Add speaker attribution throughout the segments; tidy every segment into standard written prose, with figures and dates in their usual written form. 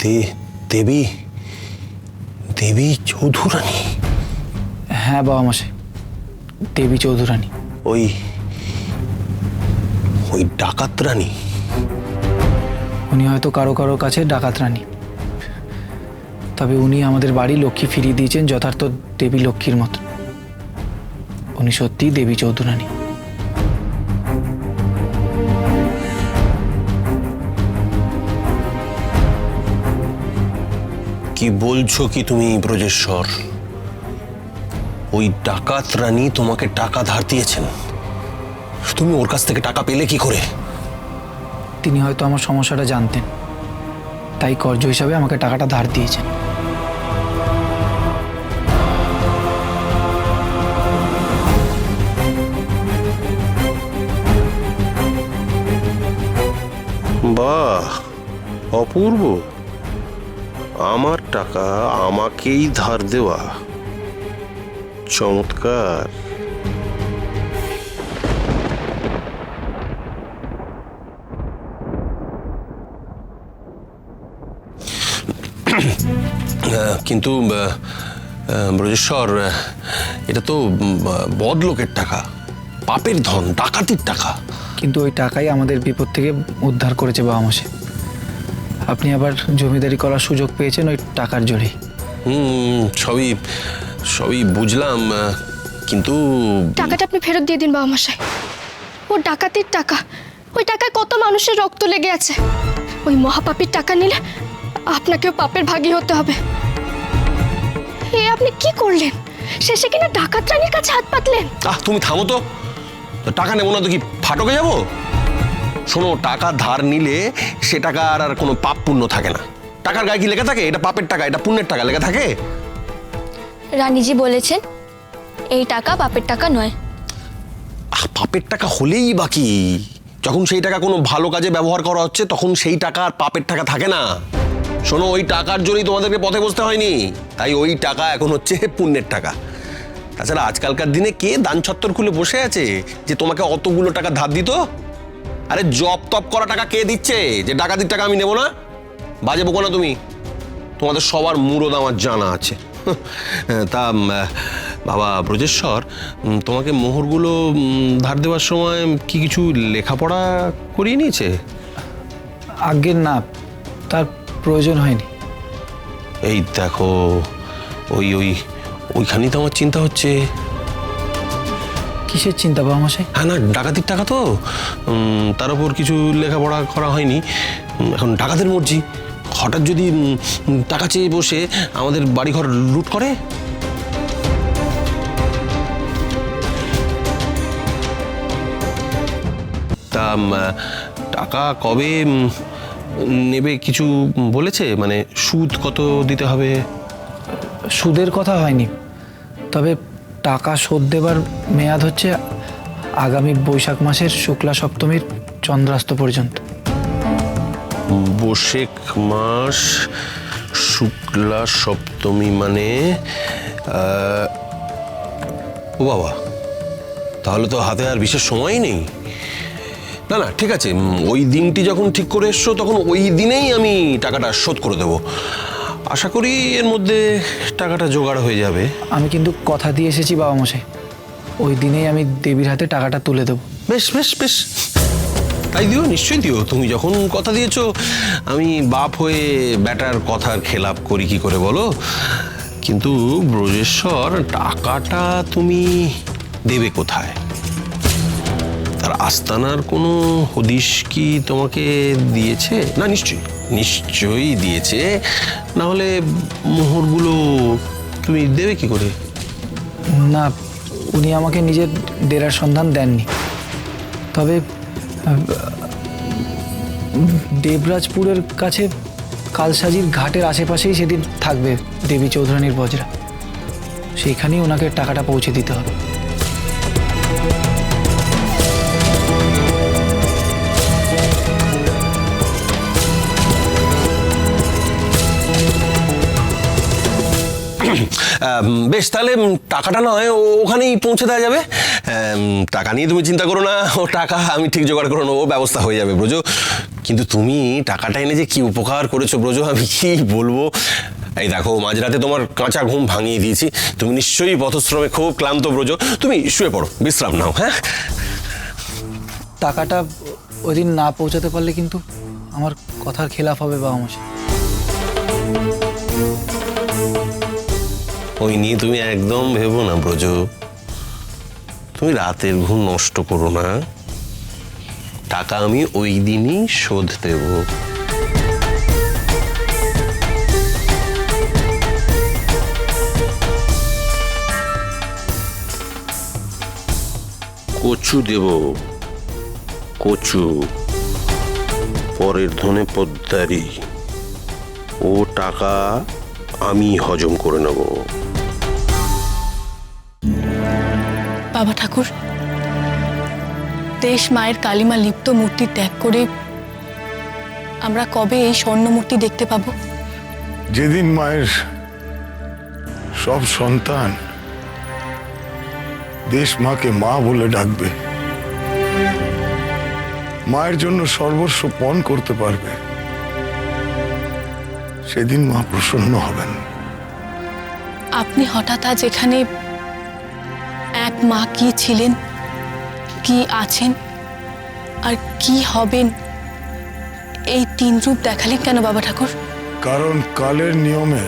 Speaker 1: দেবী দেবী চৌধুরানী?
Speaker 2: হ্যাঁ বাবা মশাই, দেবী চৌধুরানী।
Speaker 1: ওই ওই ডাকাত রানী?
Speaker 2: উনি হয়তো কারো কারো কাছে ডাকাত রানী, তবে উনি আমাদের বাড়ি লক্ষ্মী ফিরিয়ে দিয়েছেন যথার্থ দেবী লক্ষ্মীর মতো। উনি সত্যিই দেবী চৌধুরানী।
Speaker 1: কি বলছো কি তুমি ব্রজেশ্বর? ওই ডাকাত রানী তোমাকে টাকা ধার দিয়েছেন? তুমি ওর কাছ থেকে টাকা পেলে কি করে?
Speaker 2: তিনি হয়তো আমার সমস্যাটা জানতেন, তাই কর্য হিসাবে আমাকে টাকাটা ধার দিয়েছেন।
Speaker 1: বাহ, অপূর্ব। আমার টাকা আমাকেই ধার দেওয়া, চমৎকার। কিন্তু ব্রজেশ্বর, এটা তো বদলোকের টাকা, পাপের ধন, ডাকাতির টাকা।
Speaker 2: কিন্তু ওই টাকাই আমাদের বিপদ থেকে উদ্ধার করেছে বাবা মশাই। আপনি আবার জমিদারি করার সুযোগ পেয়েছেন ওই টাকার জোরেই।
Speaker 1: সবই সবই বুঝলাম, কিন্তু
Speaker 3: টাকাটা আপনি ফেরত দিয়ে দিন বাবা মশাই। ও ডাকাতির টাকা, ওই টাকায় কত মানুষের রক্ত লেগে আছে। ওই মহাপাপীর টাকা নিলে আপনাকেও পাপের ভাগী হতে হবে। এ আপনি কি করলেন? শেষে কিনা ডাকাত রানীর কাছে হাত পাতলেন।
Speaker 1: তুমি থামো তো। টাকা নেবো না তো কি ফাটকে যাবো? শোনো, টাকা ধার নিলে সে টাকা আর কোনো পাপ পুণ্য থাকে না। টাকার গায়ে কি লেখা থাকে এটা পাপের টাকা, এটা পুণ্যের টাকা লেখা থাকে?
Speaker 3: রানীজি বলেছেন এই টাকা পাপের টাকা নয়।
Speaker 1: পাপের টাকা হলেই বাকি, যখন সেই টাকা কোনো ভালো কাজে ব্যবহার করা হচ্ছে তখন সেই টাকা আর পাপের টাকা থাকে না। শোনো, ওই টাকার জন্যই তোমাদেরকে পথে বসতে হয়নি, তাই ওই টাকা এখন হচ্ছে পুণ্যের টাকা। তাছাড়া আজকালকার দিনে কে দান ছত্তর খুলে বসে আছে যে তোমাকে অতগুলো টাকা ধার দিত? আরে জব তপ করা টাকা কে দিচ্ছে যে ডাকাতির টাকা আমি নেবো না? বাজে বকো না তুমি, তোমাদের সবার মুরদ আমার জানা আছে। তা বাবা ব্রজেশ্বর, তোমাকে মোহরগুলো ধার দেওয়ার সময় কি কিছু লেখাপড়া করিয়ে নিয়েছে?
Speaker 2: আজ্ঞে না, তার প্রয়োজন হয়নি।
Speaker 1: এই দেখো, ওই ওই ওইখানেই তো আমার চিন্তা হচ্ছে।
Speaker 2: কিসের চিন্তা বাবা মশাই?
Speaker 1: হ্যাঁ না, ডাকাতির টাকা তো, তার উপর কিছু লেখাপড়া করা হয়নি। এখন ডাকাতের মর্জি, হঠাৎ যদি টাকা চেয়ে বসে আমাদের বাড়িঘর লুট করে। তা টাকা কবে নেবে কিছু বলেছে? মানে সুদ কত দিতে হবে?
Speaker 2: সুদের কথা হয়নি, তবে টাকা শোধ দেবার মেয়াদ হচ্ছে আগামী বৈশাখ মাসের শুক্লা সপ্তমীর চন্দ্রাস্ত পর্যন্ত।
Speaker 1: বৈশাখ মাস শুক্লা সপ্তমী মানে ও বাবা, তাহলে তো হাতে আর বিশেষ সময়ই নেই। না না, ঠিক আছে, ওই দিনটি যখন ঠিক করে এসছো তখন ওই দিনেই আমি টাকাটা শোধ করে দেবো। আশা করি এর মধ্যে টাকাটা জোগাড় হয়ে যাবে।
Speaker 2: আমি কিন্তু কথা দিয়ে এসেছি বাবা মশাই, ওই দিনেই আমি দেবীর হাতে টাকাটা তুলে দেবো।
Speaker 1: বেশ বেশ বেশ, তাই দিও, নিশ্চয়ই দিও। তুমি যখন কথা দিয়েছো, আমি বাপ হয়ে ব্যাটার কথার খেলাপ করি কি করে বলো? কিন্তু ব্রজেশ্বর, টাকাটা তুমি দেবে কোথায়? তার আস্তানার কোনো হদিশ কি তোমাকে দিয়েছে? না, নিশ্চয়ই নিশ্চয়ই দিয়েছে, না হলে মোহরগুলো তুমি দেবে কি করে?
Speaker 2: না, উনি আমাকে নিজের ডেরার সন্ধান দেননি, তবে দেবরাজপুরের কাছে কালসাজির ঘাটের আশেপাশেই সেদিন থাকবে দেবী চৌধুরানীর বজরা। সেইখানেই ওনাকে টাকাটা পৌঁছে দিতে হবে।
Speaker 1: বেশ, তাহলে টাকাটা নয় ওখানেই পৌঁছে দেওয়া যাবে। টাকা নিয়ে তুমি চিন্তা করো না, ও টাকা আমি ঠিক জোগাড় করে নেবো, ব্যবস্থা হয়ে যাবে ব্রজ। কিন্তু তুমি টাকাটা এনে যে কি উপকার করেছো ব্রজ, আমি কি বলবো। এই দেখো, মাঝরাতে তোমার কাঁচা ঘুম ভাঙিয়ে দিয়েছি, তুমি নিশ্চয়ই পথশ্রমে খুব ক্লান্ত ব্রজ, তুমি শুয়ে পড়ো, বিশ্রাম নাও। হ্যাঁ,
Speaker 2: টাকাটা ওই দিন না পৌঁছাতে পারলে কিন্তু আমার কথার খেলাফ হবে বাবা মশাই।
Speaker 1: ওই নিয়ে তুমি একদম ভেবো না ব্রজ, তুমি রাতের ঘুম নষ্ট করো না, টাকা আমি ওই দিনই শোধ দেব।
Speaker 4: কচু দেব, কচু, পরের ধনে পদ্মারি, ও টাকা আমি হজম করে নেব।
Speaker 5: বাবা ঠাকুর, দেশ মায়ের কালিমা লিপ্ত মূর্তি ত্যাগ করে আমরা কবে এই স্বর্ণ মূর্তি দেখতে পাবো?
Speaker 6: যেদিন মায়ের সব সন্তান দেশ মাকে মা বলে ডাকবে, মায়ের জন্য সর্বস্ব পণ করতে পারবে, সেদিন মা প্রসন্ন হবেন।
Speaker 5: আপনি হঠাৎ আজ এখানে এক মা কি ছিলেন, কি আছেন আর কি হবেন, এই তিন রূপ দেখালেন কেন বাবা ঠাকুর?
Speaker 6: কারণ কালের নিয়মে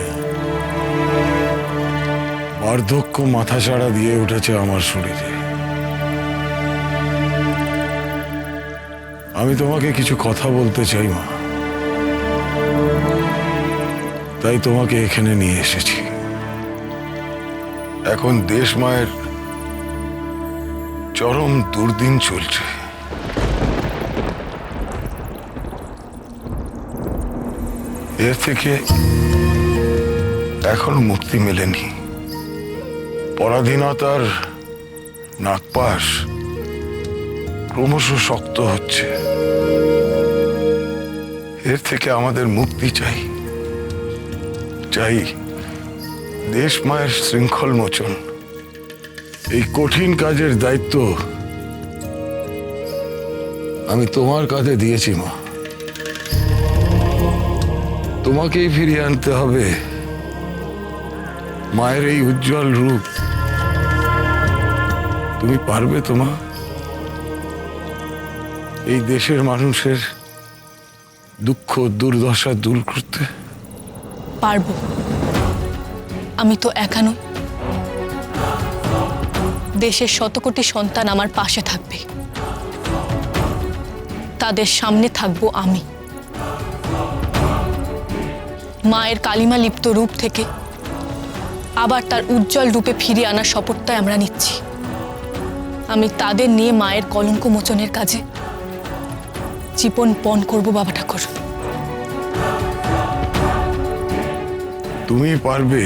Speaker 6: বার্ধক্য মাথাচাড়া দিয়ে উঠেছে আমার শরীরে। আমি তোমাকে কিছু কথা বলতে চাই মা, তাই তোমাকে এখানে নিয়ে এসেছি। এখন দেশ মায়ের চরম দুর্দিন চলছে। এর থেকে এখনো মুক্তি মেলেনি। পরাধীনতার নাগপাশ ক্রমশ শক্ত হচ্ছে। এর থেকে আমাদের মুক্তি চাই, চাই দেশ মায়ের শৃঙ্খল মোচন। এই কঠিন কাজের দায়িত্ব আমি তোমার কাঁধে দিয়েছি মা। তোমাকেই ফিরিয়ে আনতে হবে মায়ের এই উজ্জ্বল রূপ। তুমি পারবে তো মা এই দেশের মানুষের দুঃখ দুর্দশা দূর করতে?
Speaker 5: পারবো। আমি তো একা নই, দেশের শতকোটি সন্তান আমার পাশে থাকবে, তাদের সামনে থাকবো আমি। মায়ের কালিমা লিপ্ত রূপ থেকে আবার তার উজ্জ্বল রূপে ফিরিয়ে আনার শপথটাই আমরা নিচ্ছি। আমি তাদের নিয়ে মায়ের কলঙ্ক মোচনের কাজে জীবন পণ করব বাবা ঠাকুর।
Speaker 6: তুমি পারবে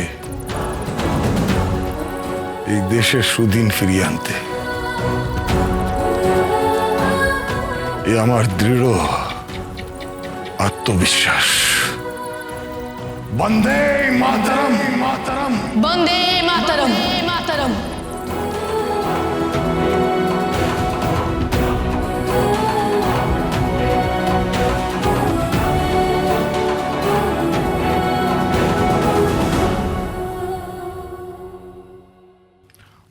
Speaker 6: এই দেশের সুদিন ফিরিয়ে আনতে, এ আমার দৃঢ় আত্মবিশ্বাস। বন্দে মাতরম, মাতরম,
Speaker 5: বন্দে মাতরম, মাতরম।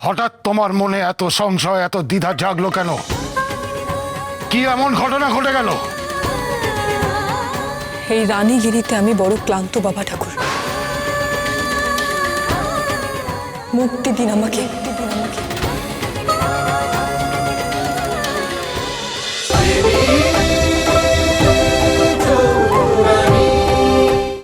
Speaker 6: হঠাৎ তোমার মনে এত সংশয়, এত দ্বিধা জাগলো কেন? কি এমন ঘটনা ঘটে গেল?
Speaker 5: এই রানীগিরিতে আমি বড় ক্লান্ত বাবা ঠাকুর, মুক্তি দিন আমাকে।